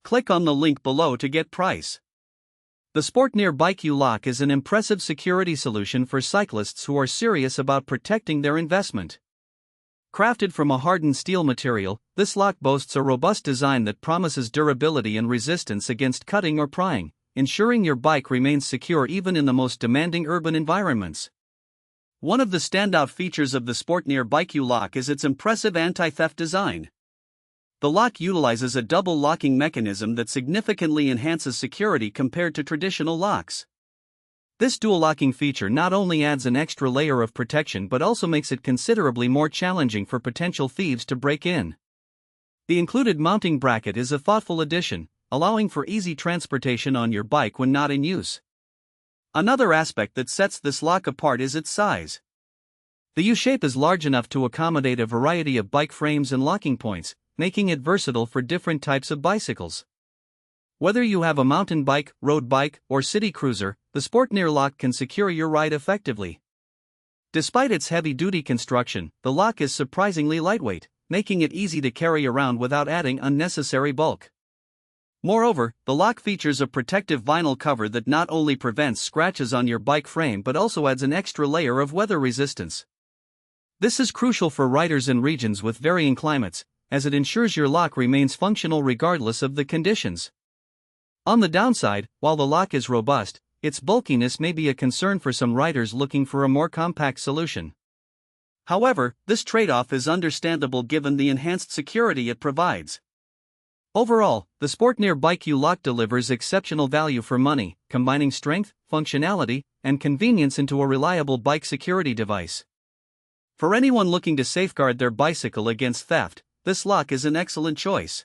Click on the link below to get price. The Sportneer Bike U Lock is an impressive security solution for cyclists who are serious about protecting their investment. Crafted from a hardened steel material, this lock boasts a robust design that promises durability and resistance against cutting or prying, ensuring your bike remains secure even in the most demanding urban environments. One of the standout features of the Sportneer Bike U Lock is its impressive anti-theft design. The lock utilizes a double locking mechanism that significantly enhances security compared to traditional locks. This dual locking feature not only adds an extra layer of protection but also makes it considerably more challenging for potential thieves to break in. The included mounting bracket is a thoughtful addition, allowing for easy transportation on your bike when not in use. Another aspect that sets this lock apart is its size. The U-shape is large enough to accommodate a variety of bike frames and locking points, making it versatile for different types of bicycles. Whether you have a mountain bike, road bike, or city cruiser, the Sportneer lock can secure your ride effectively. Despite its heavy-duty construction, the lock is surprisingly lightweight, making it easy to carry around without adding unnecessary bulk. Moreover, the lock features a protective vinyl cover that not only prevents scratches on your bike frame but also adds an extra layer of weather resistance. This is crucial for riders in regions with varying climates, as it ensures your lock remains functional regardless of the conditions. On the downside, while the lock is robust, its bulkiness may be a concern for some riders looking for a more compact solution. However, this trade-off is understandable given the enhanced security it provides. Overall, the Sportneer Bike U Lock delivers exceptional value for money, combining strength, functionality, and convenience into a reliable bike security device. For anyone looking to safeguard their bicycle against theft, this lock is an excellent choice.